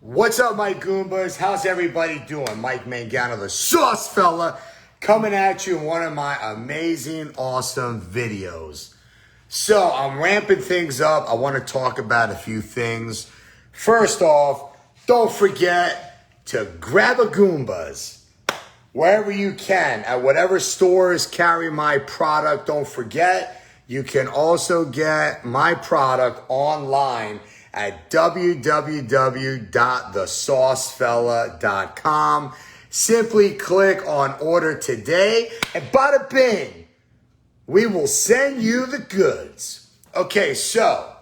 What's up, my Goombas? How's everybody doing? Mike Mangano, the sauce fella, coming at you in one of my amazing, awesome videos. So I'm ramping things up. I want to talk about a few things. First off, don't forget to grab a Goombas wherever you can, at whatever stores carry my product. Don't forget, you can also get my product online at www.thesaucefella.com. Simply click on order today and bada bing, we will send you the goods. Okay, so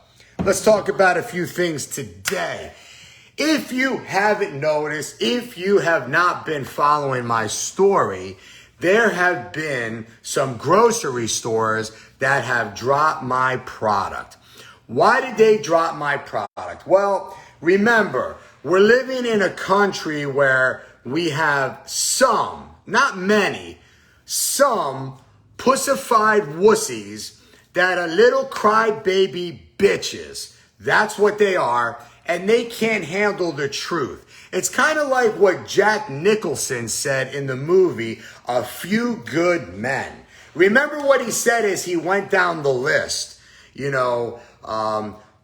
let's talk about a few things today. If you haven't noticed, if you have not been following my story, there have been some grocery stores that have dropped my product. Why did they drop my product? Well, remember, we're living in a country where we have some, not many, some pussified wussies that are little crybaby bitches. That's what they are, and they can't handle the truth. It's kind of like what Jack Nicholson said in the movie, A Few Good Men. Remember what he said as he went down the list. You know,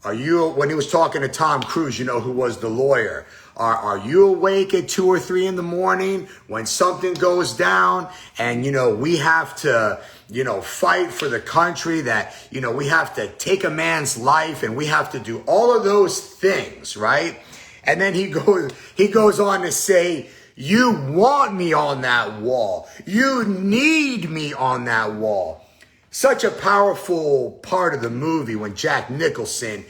when he was talking to Tom Cruise, you know, who was the lawyer. Are you awake at 2 or 3 in the morning when something goes down and, you know, we have to, you know, fight for the country, that, you know, we have to take a man's life and we have to do all of those things, right? And then he goes on to say, you want me on that wall. You need me on that wall. Such a powerful part of the movie when Jack Nicholson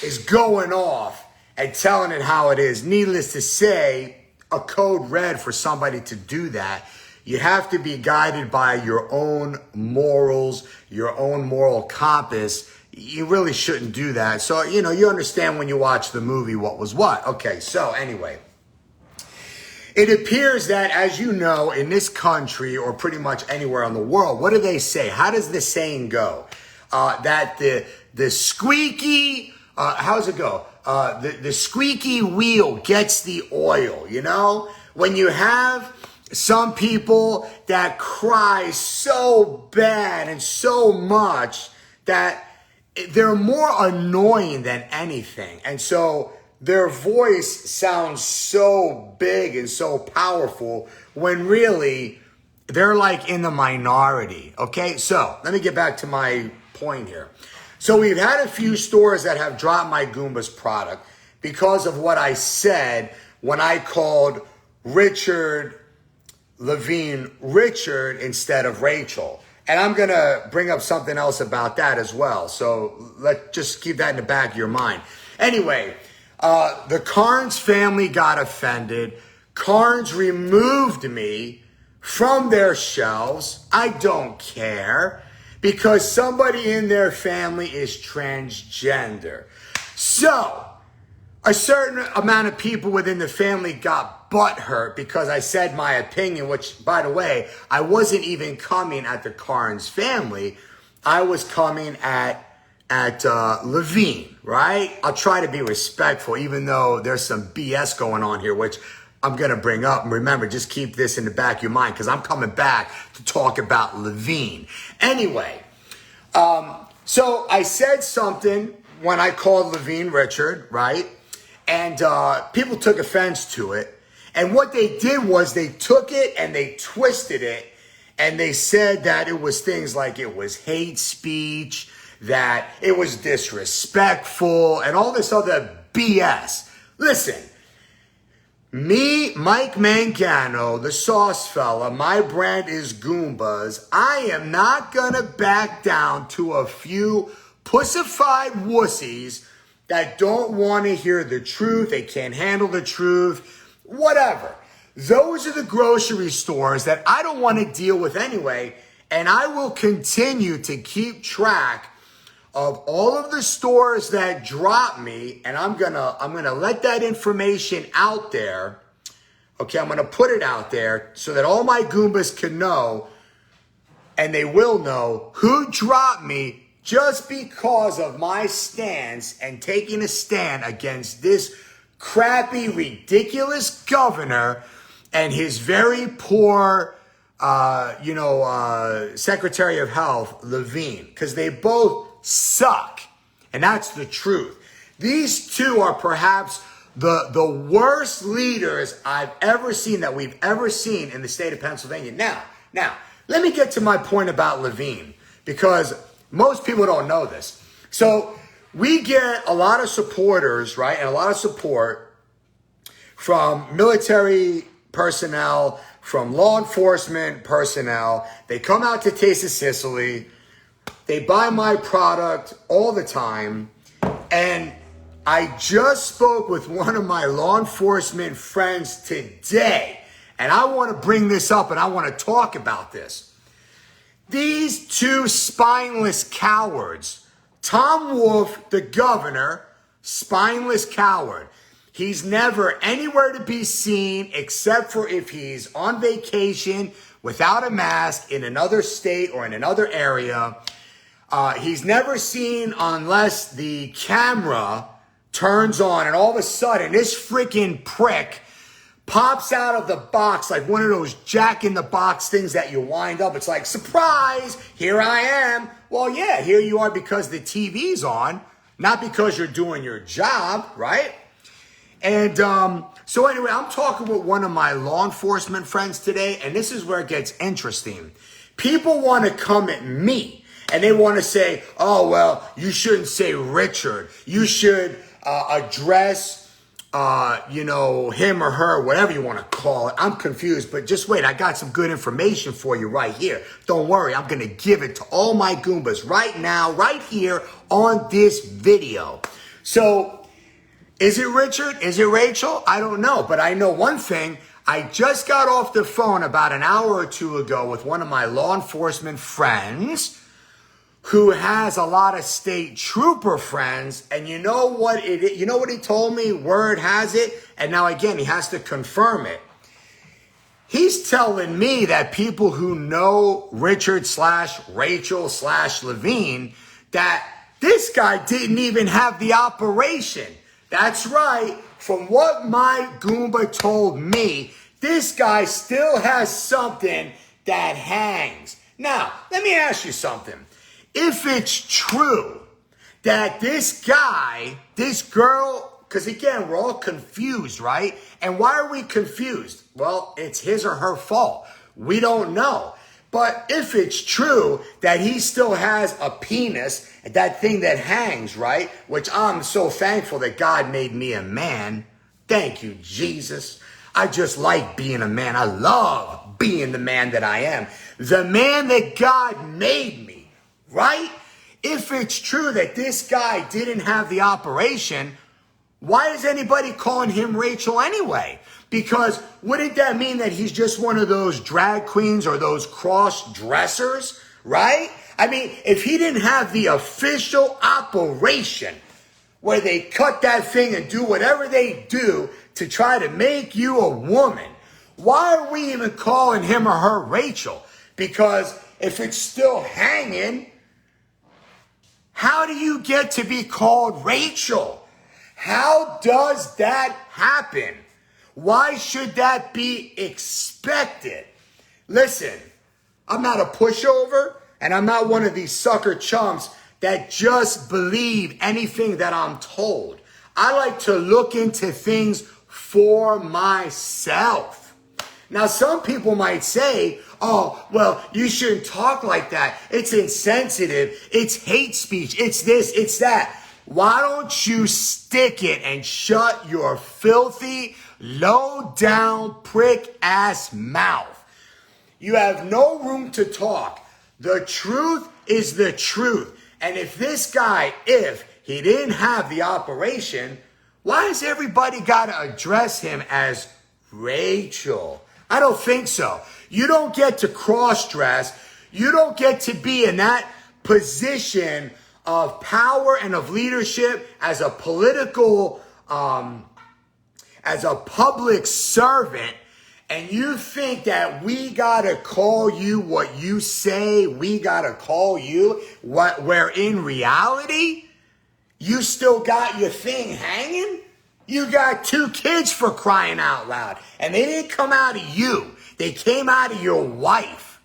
is going off and telling it how it is. Needless to say, a code red for somebody to do that. You have to be guided by your own morals, your own moral compass. You really shouldn't do that. So, you know, you understand when you watch the movie what was what. Okay, so anyway. It appears that, as you know, in this country or pretty much anywhere in the world, what do they say? How does the saying go? That the squeaky, how's it go? The squeaky wheel gets the oil, you know? When you have some people that cry so bad and so much that they're more annoying than anything. And so their voice sounds so big and so powerful when really they're like in the minority. Okay, so let me get back to my point here. So we've had a few stores that have dropped my Goombas product because of what I said when I called Richard Levine Richard instead of Rachel. And I'm going to bring up something else about that as well. So let's just keep that in the back of your mind. Anyway, the Karnes family got offended. Karnes removed me from their shelves. I don't care, because somebody in their family is transgender. So a certain amount of people within the family got butthurt because I said my opinion, which, by the way, I wasn't even coming at the Karnes family. I was coming at Levine, right? I'll try to be respectful, even though there's some BS going on here, which I'm going to bring up. And remember, just keep this in the back of your mind, because I'm coming back to talk about Levine. Anyway, so I said something when I called Levine Richard, right? And people took offense to it. And what they did was they took it and they twisted it. And they said that it was things like it was hate speech, that it was disrespectful, and all this other BS. Listen, me, Mike Mangano, the sauce fella, my brand is Goombas. I am not gonna back down to a few pussified wussies that don't want to hear the truth. They can't handle the truth, whatever. Those are the grocery stores that I don't want to deal with anyway, and I will continue to keep track of all of the stores that drop me, and I'm gonna let that information out there. Okay, I'm gonna put it out there so that all my Goombas can know, and they will know who dropped me just because of my stance and taking a stand against this crappy, ridiculous governor and his very poor, Secretary of Health, Levine, because they both suck. And that's the truth. These two are perhaps the worst leaders I've ever seen, that we've ever seen in the state of Pennsylvania. Now, let me get to my point about Levine, because most people don't know this. So we get a lot of supporters, right, and a lot of support from military personnel, from law enforcement personnel. They come out to Taste of Sicily. They buy my product all the time. And I just spoke with one of my law enforcement friends today. And I want to bring this up and I want to talk about this. These two spineless cowards, Tom Wolf, the governor, spineless coward. He's never anywhere to be seen except for if he's on vacation without a mask in another state or in another area. He's never seen unless the camera turns on, and all of a sudden this freaking prick pops out of the box like one of those jack-in-the-box things that you wind up. It's like, surprise, here I am. Well, yeah, here you are because the TV's on, not because you're doing your job, right? And so anyway, I'm talking with one of my law enforcement friends today, and this is where it gets interesting. People want to come at me, and they want to say, oh, well, you shouldn't say Richard. You should address, him or her, whatever you want to call it. I'm confused, but just wait. I got some good information for you right here. Don't worry. I'm going to give it to all my Goombas right now, right here on this video. So, is it Richard? Is it Rachel? I don't know. But I know one thing. I just got off the phone about an hour or two ago with one of my law enforcement friends who has a lot of state trooper friends. And you know what you know what he told me? Word has it. And now again, he has to confirm it. He's telling me that people who know Richard / Rachel / Levine, that this guy didn't even have the operation. That's right. From what my Goomba told me, this guy still has something that hangs. Now, let me ask you something. If it's true that this guy, this girl, because again, we're all confused, right? And why are we confused? Well, it's his or her fault. We don't know. But if it's true that he still has a penis, that thing that hangs, right? Which I'm so thankful that God made me a man. Thank you, Jesus. I just like being a man. I love being the man that I am. The man that God made me, right? If it's true that this guy didn't have the operation, why is anybody calling him Rachel anyway? Because wouldn't that mean that he's just one of those drag queens or those cross dressers, right? I mean, if he didn't have the official operation where they cut that thing and do whatever they do to try to make you a woman, why are we even calling him or her Rachel? Because if it's still hanging, how do you get to be called Rachel? How does that happen? Why should that be expected? Listen, I'm not a pushover, and I'm not one of these sucker chumps that just believe anything that I'm told. I like to look into things for myself. Now, some people might say, oh, well, you shouldn't talk like that. It's insensitive. It's hate speech. It's this, it's that. Why don't you stick it and shut your filthy, low-down, prick-ass mouth? You have no room to talk. The truth is the truth. And if this guy, if he didn't have the operation, why has everybody got to address him as Rachel? I don't think so. You don't get to cross-dress. You don't get to be in that position of power and of leadership as a political, as a public servant, and you think that we gotta call you what you say we gotta call you, where in reality, you still got your thing hanging? You got 2 kids for crying out loud. And they didn't come out of you. They came out of your wife.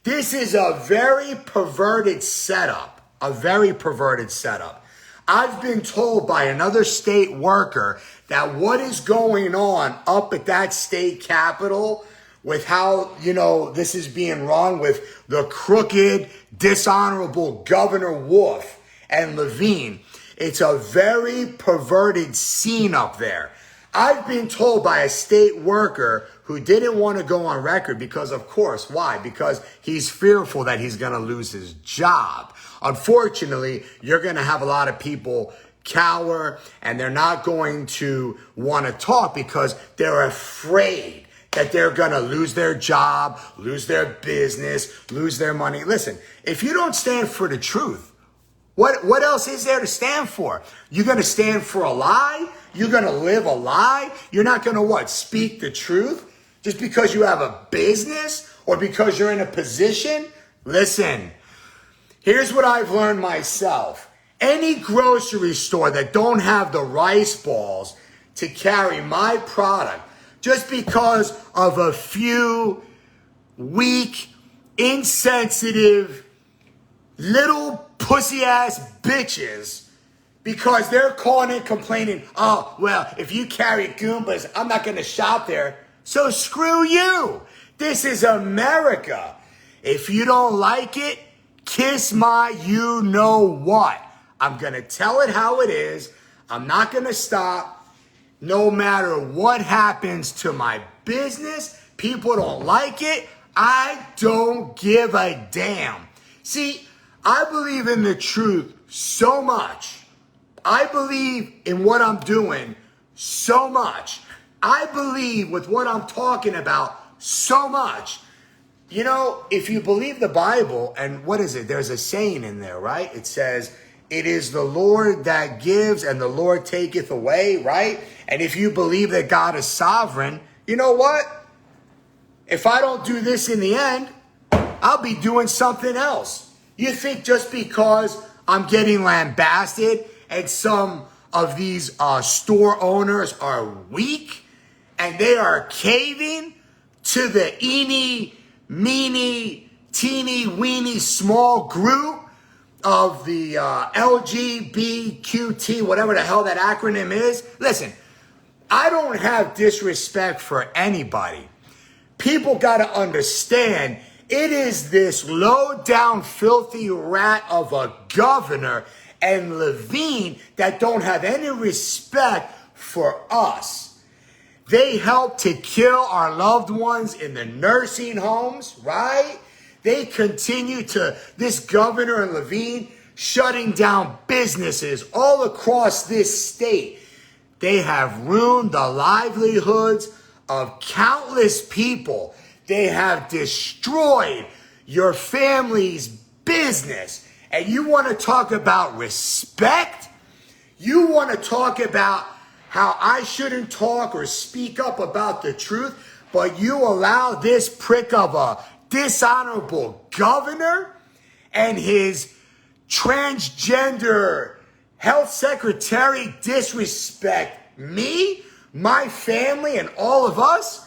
This is a very perverted setup. A very perverted setup. I've been told by another state worker that what is going on up at that state capitol with how, this is being run with the crooked, dishonorable Governor Wolf and Levine. It's a very perverted scene up there. I've been told by a state worker who didn't want to go on record because, of course, why? Because he's fearful that he's going to lose his job. Unfortunately, you're going to have a lot of people cower and they're not going to want to talk because they're afraid that they're going to lose their job, lose their business, lose their money. Listen, if you don't stand for the truth, what else is there to stand for? You're going to stand for a lie? You're going to live a lie? You're not going to speak the truth just because you have a business or because you're in a position? Listen, here's what I've learned myself. Any grocery store that don't have the rice balls to carry my product just because of a few weak, insensitive, little pussy-ass bitches because they're calling and complaining, oh, well, if you carry Goombas, I'm not going to shop there. So screw you. This is America. If you don't like it, kiss my you-know-what. I'm going to tell it how it is. I'm not going to stop. No matter what happens to my business, people don't like it. I don't give a damn. See, I believe in the truth so much. I believe in what I'm doing so much. I believe with what I'm talking about so much. If you believe the Bible, and what is it? There's a saying in there, right? It says, it is the Lord that gives and the Lord taketh away, right? And if you believe that God is sovereign, you know what? If I don't do this in the end, I'll be doing something else. You think just because I'm getting lambasted and some of these store owners are weak and they are caving to the eeny, meeny, teeny, weeny small group of the LGBTQT, whatever the hell that acronym is? Listen, I don't have disrespect for anybody. People got to understand it is this low-down, filthy rat of a governor and Levine that don't have any respect for us. They help to kill our loved ones in the nursing homes, right? They continue this governor and Levine shutting down businesses all across this state. They have ruined the livelihoods of countless people. They have destroyed your family's business. And you want to talk about respect? You want to talk about how I shouldn't talk or speak up about the truth, but you allow this prick of a dishonorable governor and his transgender health secretary disrespect me, my family, and all of us?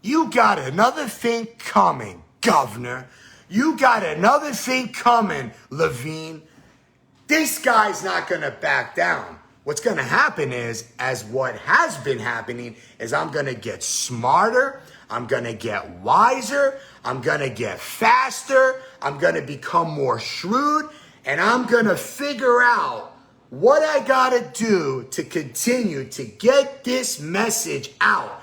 You got another thing coming, Governor. You got another thing coming, Levine. This guy's not going to back down. What's going to happen is, as what has been happening, is I'm going to get smarter. I'm going to get wiser. I'm going to get faster. I'm going to become more shrewd. And I'm going to figure out what I got to do to continue to get this message out.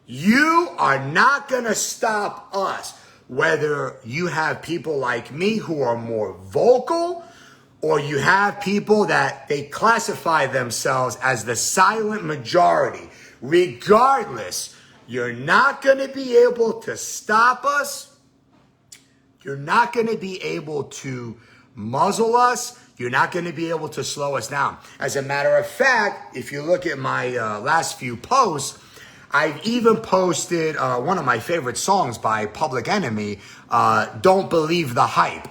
You are not going to stop us, whether you have people like me who are more vocal, or you have people that they classify themselves as the silent majority. Regardless, you're not going to be able to stop us. You're not going to be able to muzzle us. You're not going to be able to slow us down. As a matter of fact, if you look at my last few posts, I've even posted one of my favorite songs by Public Enemy, Don't Believe the Hype.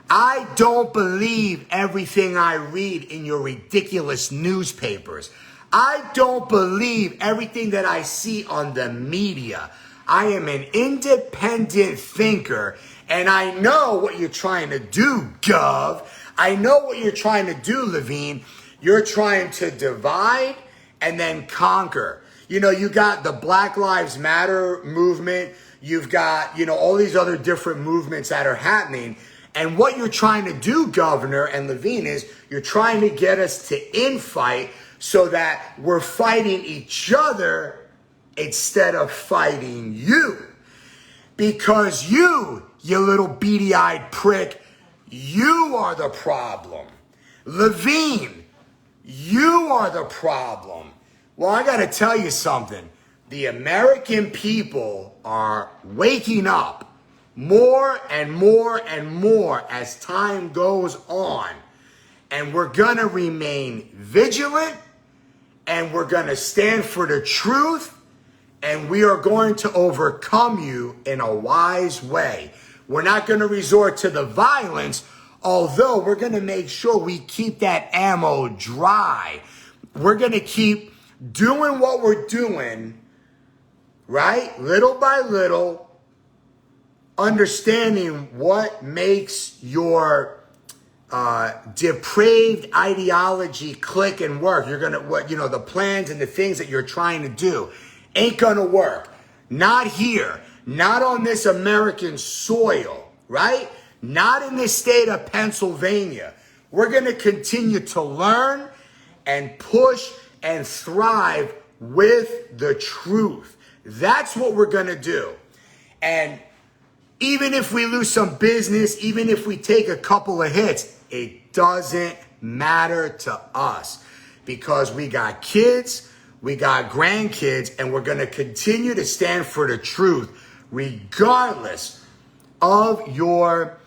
I don't believe everything I read in your ridiculous newspapers. I don't believe everything that I see on the media. I am an independent thinker, and I know what you're trying to do, Gov. I know what you're trying to do, Levine. You're trying to divide and then conquer. You know, you got the Black Lives Matter movement. You've got, you know, all these other different movements that are happening. And what you're trying to do, Governor and Levine, is you're trying to get us to infight so that we're fighting each other instead of fighting you. Because you little beady-eyed prick, you are the problem. Levine, you are the problem. Well, I got to tell you something. The American people are waking up more and more and more as time goes on. And we're going to remain vigilant, and we're going to stand for the truth, and we are going to overcome you in a wise way. We're not going to resort to the violence, although we're going to make sure we keep that ammo dry. We're going to keep doing what we're doing, right? Little by little, understanding what makes your depraved ideology click and work. You're going to, what, you know, the plans and the things that you're trying to do ain't going to work. Not here. Not on this American soil, right? Not in this state of Pennsylvania. We're going to continue to learn and push and thrive with the truth. That's what we're going to do. And even if we lose some business, even if we take a couple of hits, it doesn't matter to us, because we got kids, we got grandkids, and we're going to continue to stand for the truth regardless of your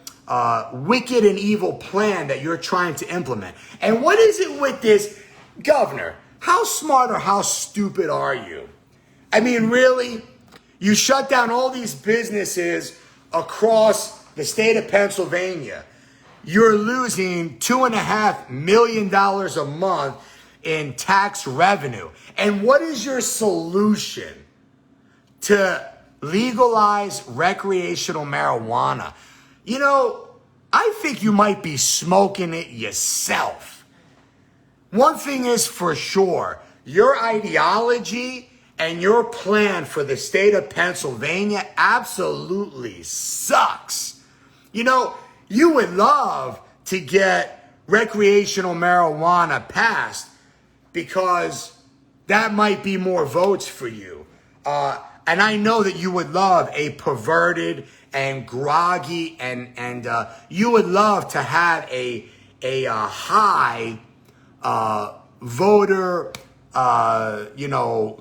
wicked and evil plan that you're trying to implement. And what is it with this, Governor? How smart or how stupid are you? I mean, really? You shut down all these businesses across the state of Pennsylvania. You're losing $2.5 million a month in tax revenue. And what is your solution? To legalize recreational marijuana. You know, I think you might be smoking it yourself. One thing is for sure, your ideology and your plan for the state of Pennsylvania absolutely sucks. You know, you would love to get recreational marijuana passed because that might be more votes for you. And I know that you would love a perverted and groggy and you would love to have a high voter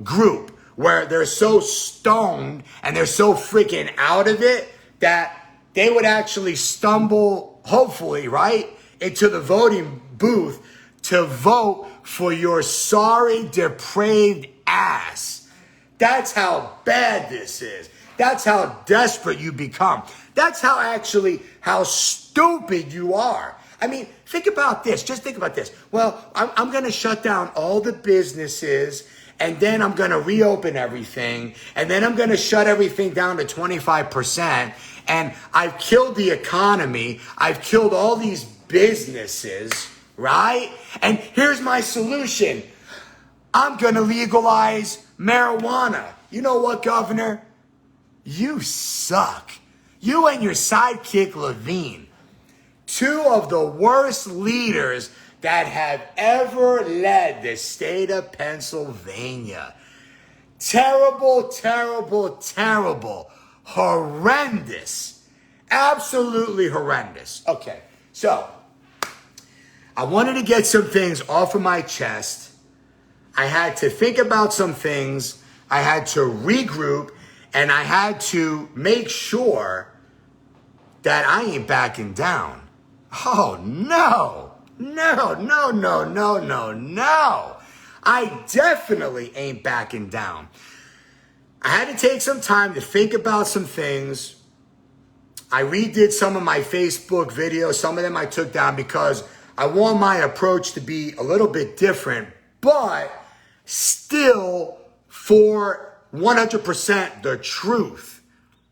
group where they're so stoned and they're so freaking out of it that they would actually stumble, hopefully, right, into the voting booth to vote for your sorry, depraved ass. That's how bad this is. That's how desperate you become. That's how stupid you are. I mean, think about this. Just think about this. Well, I'm going to shut down all the businesses, and then I'm going to reopen everything, and then I'm going to shut everything down to 25%, and I've killed the economy. I've killed all these businesses, right? And here's my solution. I'm going to legalize marijuana. You know what, Governor? You suck. You and your sidekick, Levine. Two of the worst leaders that have ever led the state of Pennsylvania. Terrible, terrible, terrible. Horrendous. Absolutely horrendous. Okay, so I wanted to get some things off of my chest. I had to think about some things. I had to regroup, and I had to make sure that I ain't backing down. Oh, no. No. I definitely ain't backing down. I had to take some time to think about some things. I redid some of my Facebook videos. Some of them I took down because I want my approach to be a little bit different. But still for 100% the truth,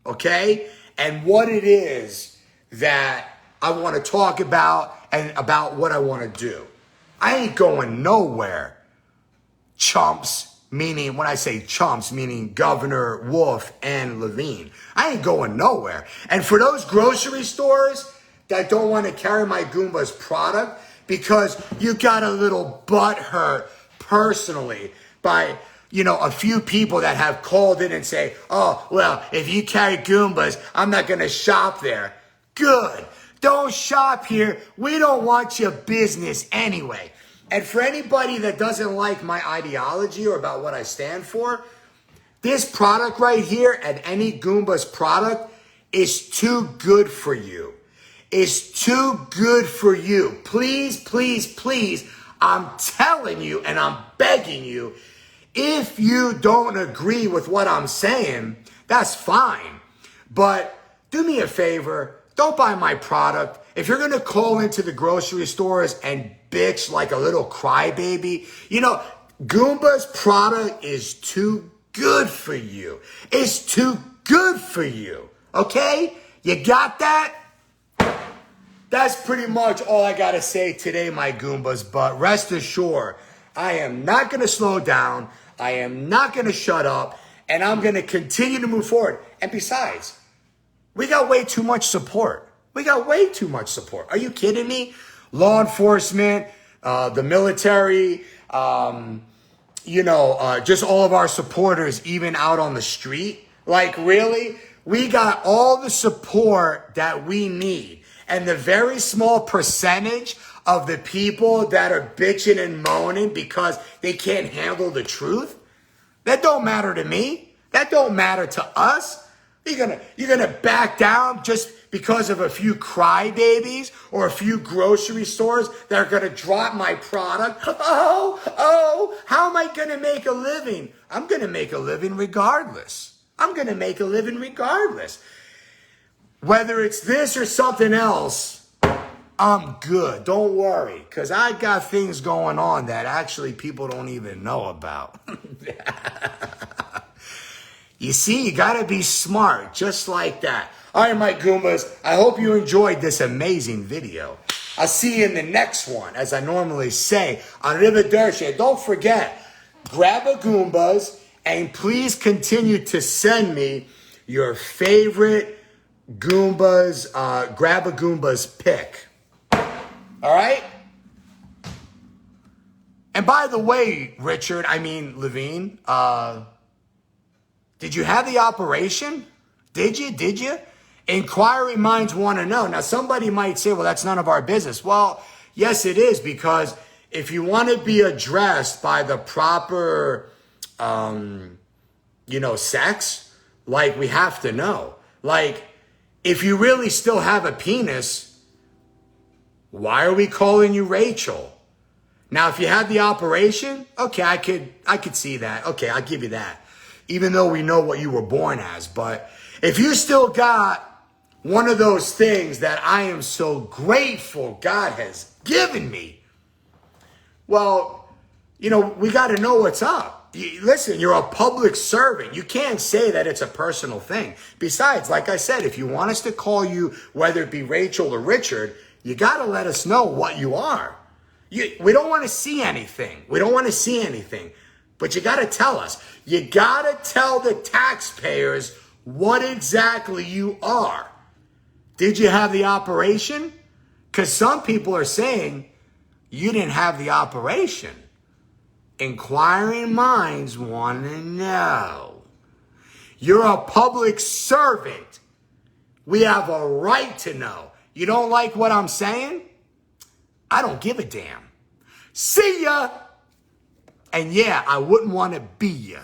okay? And what it is that I want to talk about and about what I want to do. I ain't going nowhere, chumps. Meaning, when I say chumps, meaning Governor Wolf and Levine. I ain't going nowhere. And for those grocery stores that don't want to carry my Goombas product because you got a little butt hurt personally by, a few people that have called in and say, oh, well, if you carry Goombas, I'm not going to shop there. Good. Don't shop here. We don't want your business anyway. And for anybody that doesn't like my ideology or about what I stand for, this product right here and any Goombas product is too good for you. It's too good for you. Please, please, please, I'm telling you and I'm begging you, if you don't agree with what I'm saying, that's fine. But do me a favor, don't buy my product. If you're going to call into the grocery stores and bitch like a little crybaby, Goomba's product is too good for you. It's too good for you. Okay? You got that? That's pretty much all I got to say today, my Goombas. But rest assured, I am not going to slow down. I am not going to shut up. And I'm going to continue to move forward. And besides, we got way too much support. We got way too much support. Are you kidding me? Law enforcement, the military, just all of our supporters, even out on the street. Like, really? We got all the support that we need. And the very small percentage of the people that are bitching and moaning because they can't handle the truth, that don't matter to me. That don't matter to us. You're gonna back down just because of a few crybabies or a few grocery stores that are gonna drop my product? Oh, how am I gonna make a living? I'm gonna make a living regardless. Whether it's this or something else, I'm good. Don't worry, because I got things going on that actually people don't even know about. You see, you got to be smart, just like that. All right, my Goombas, I hope you enjoyed this amazing video. I'll see you in the next one, as I normally say. Arrivederci. Don't forget, grab a Goombas, and please continue to send me your favorite Goombas, grab a Goombas pick. All right? And by the way, Levine, did you have the operation? Did you? Inquiry minds want to know. Now, somebody might say, well, that's none of our business. Well, yes, it is, because if you want to be addressed by the proper, sex, like, we have to know. Like, if you really still have a penis, why are we calling you Rachel? Now, if you had the operation, okay, I could see that. Okay, I'll give you that. Even though we know what you were born as. But if you still got one of those things that I am so grateful God has given me, well, we got to know what's up. Listen, you're a public servant. You can't say that it's a personal thing. Besides, like I said, if you want us to call you, whether it be Rachel or Richard, you got to let us know what you are. We don't want to see anything. But you got to tell us. You got to tell the taxpayers what exactly you are. Did you have the operation? Because some people are saying you didn't have the operation. Inquiring minds want to know. You're a public servant. We have a right to know. You don't like what I'm saying? I don't give a damn. See ya! And yeah, I wouldn't want to be ya.